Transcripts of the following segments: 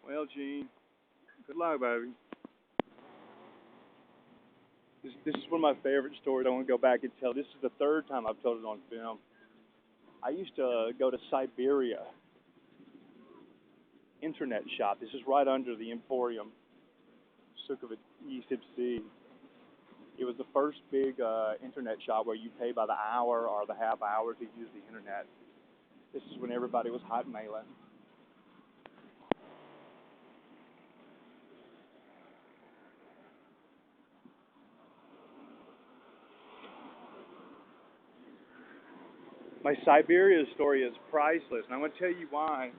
Well, Gene, good luck, baby. This is one of my favorite stories. I want to go back and tell. This is the third time I've told it on film. I used to go to Cyberia internet shop. This is right under the Emporium, Sukhovat ECIPC. It was the first big internet shop where you pay by the hour or the half hour to use the internet. This is when everybody was hotmailing. My Siberia story is priceless, and I'm going to tell you why.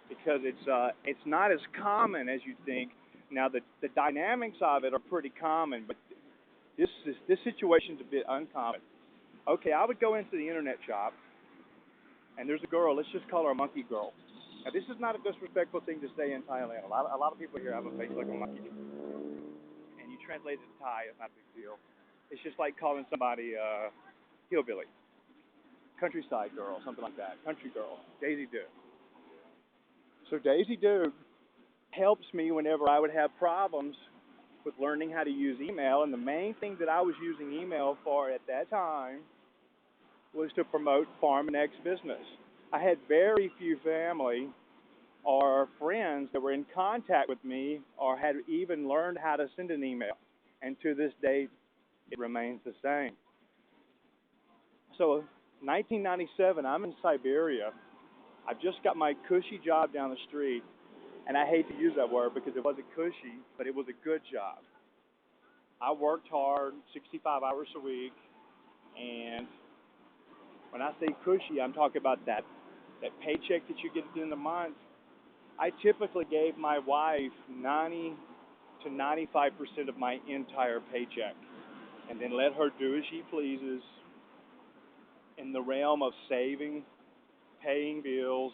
Because it's not as common as you think. Now the dynamics of it are pretty common, but this situation's a bit uncommon. Okay, I would go into the internet shop, and there's a girl. Let's just call her a monkey girl. Now this is not a disrespectful thing to say in Thailand. A lot of people here have a face like a monkey, and you translate it to Thai, it's not a big deal. It's just like calling somebody hillbilly, countryside girl, something like that, country girl, Daisy Duke. So Daisy Duke helps me whenever I would have problems with learning how to use email. And the main thing that I was using email for at that time was to promote Farm and X business. I had very few family or friends that were in contact with me or had even learned how to send an email. And to this day, it remains the same. So 1997, I'm in Siberia. I've just got my cushy job down the street, and I hate to use that word because it wasn't cushy, but it was a good job. I worked hard, 65 hours a week, and when I say cushy, I'm talking about that paycheck that you get at the end of the month. I typically gave my wife 90 to 95% of my entire paycheck, and then let her do as she pleases in the realm of saving, paying bills,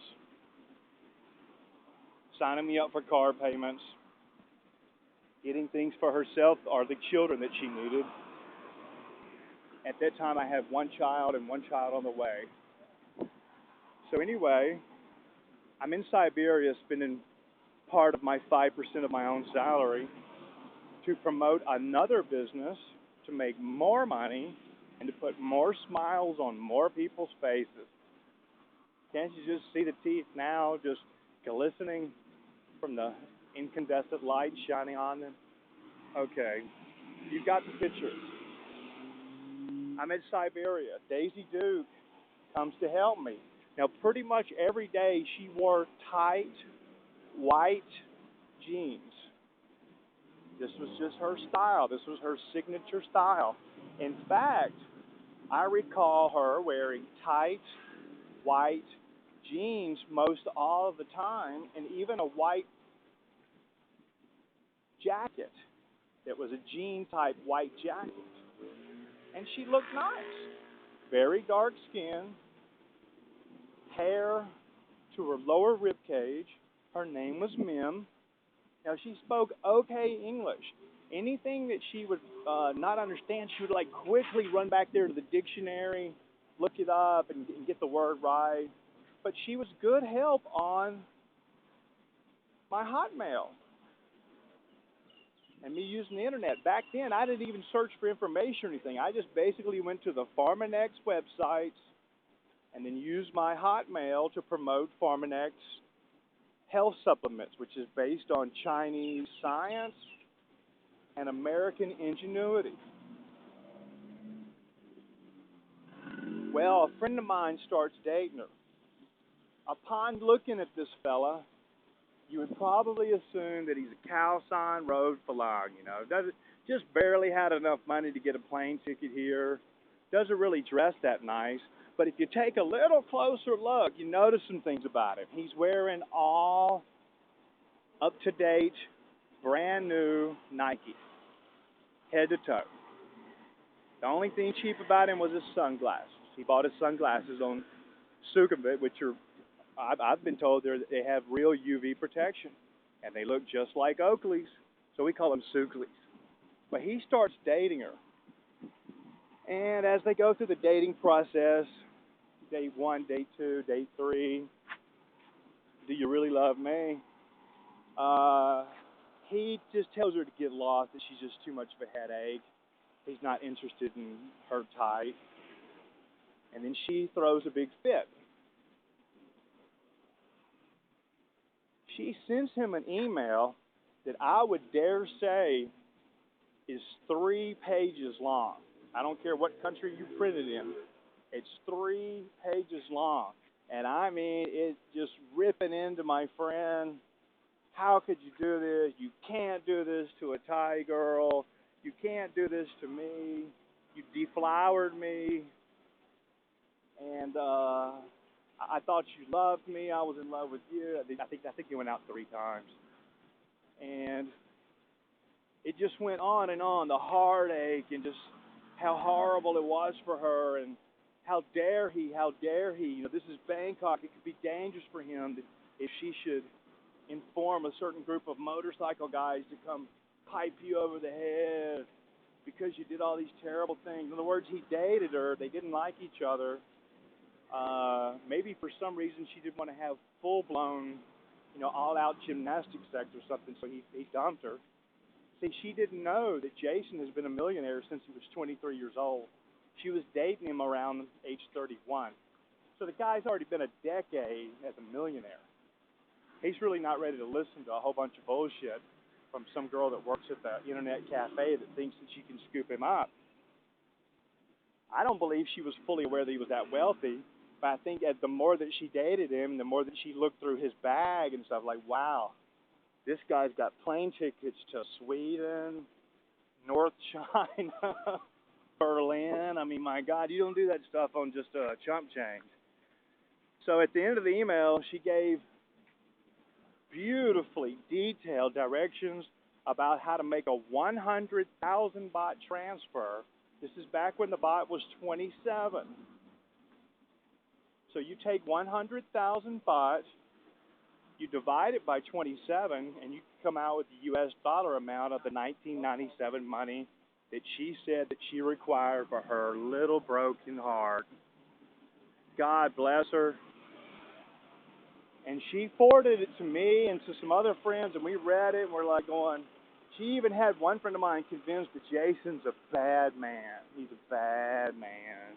signing me up for car payments, getting things for herself or the children that she needed. At that time, I had one child and one child on the way. So, anyway, I'm in Siberia spending part of my 5% of my own salary to promote another business to make more money and to put more smiles on more people's faces. Can't you just see the teeth now just glistening from the incandescent light shining on them? Okay, you got the picture. I'm in Siberia. Daisy Duke comes to help me. Now, pretty much every day she wore tight white jeans. This was just her style. This was her signature style. In fact, I recall her wearing tight white jeans most all of the time, and even a white jacket that was a jean type white jacket. And she looked nice. Very dark skin, hair to her lower rib cage. Her name was Mim. Now she spoke okay English. Anything that she would not understand, she would like quickly run back there to the dictionary, look it up, and get the word right. But she was good help on my Hotmail and me using the internet. Back then, I didn't even search for information or anything. I just basically went to the Farmanex websites and then used my Hotmail to promote Farmanex health supplements, which is based on Chinese science and American ingenuity. Well, a friend of mine starts dating her. Upon looking at this fella, you would probably assume that he's a Khalsan road falang, doesn't just barely had enough money to get a plane ticket here, doesn't really dress that nice. But if you take a little closer look, you notice some things about him. He's wearing all up to date, brand new Nike, head to toe. The only thing cheap about him was his sunglasses. He bought his sunglasses on Sukhumvit, which are I've been told they have real UV protection, and they look just like Oakley's, so we call them Sukhleys. But he starts dating her, and as they go through the dating process, date one, date two, date three, do you really love me? Uh, he just tells her to get lost, that she's just too much of a headache. He's not interested in her type. And then she throws a big fit. She sends him an email that I would dare say is 3 pages long. I don't care what country you print it in. It's 3 pages long. And I mean, it's just ripping into my friend. How could you do this? You can't do this to a Thai girl. You can't do this to me. You deflowered me. And I thought you loved me. I was in love with you. I think he went out 3 times. And it just went on and on, the heartache and just how horrible it was for her, and how dare he. This is Bangkok. It could be dangerous for him if she should inform a certain group of motorcycle guys to come pipe you over the head because you did all these terrible things. In other words, he dated her. They didn't like each other. Maybe for some reason she didn't want to have full blown, all out gymnastics sex or something, so he dumped her. See, she didn't know that Jason has been a millionaire since he was 23 years old. She was dating him around age 31. So the guy's already been a decade as a millionaire. He's really not ready to listen to a whole bunch of bullshit from some girl that works at the internet cafe that thinks that she can scoop him up. I don't believe she was fully aware that he was that wealthy, but I think the more that she dated him, the more that she looked through his bag and stuff, like, wow, this guy's got plane tickets to Sweden, North China, Berlin. I mean, my God, you don't do that stuff on just a chump change. So at the end of the email, she gave beautifully detailed directions about how to make a 100,000 baht transfer. This is back when the baht was 27. So you take 100,000 baht, you divide it by 27, and you come out with the U.S. dollar amount of the 1997 money that she said that she required for her little broken heart. God bless her. And she forwarded it to me and to some other friends, and we read it, and we're like going, she even had one friend of mine convinced that Jason's a bad man. He's a bad man.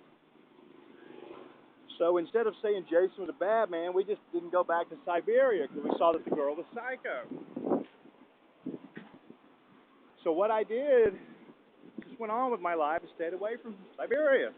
So instead of saying Jason was a bad man, we just didn't go back to Cyberia because we saw that the girl was psycho. So what I did, just went on with my life and stayed away from Cyberia.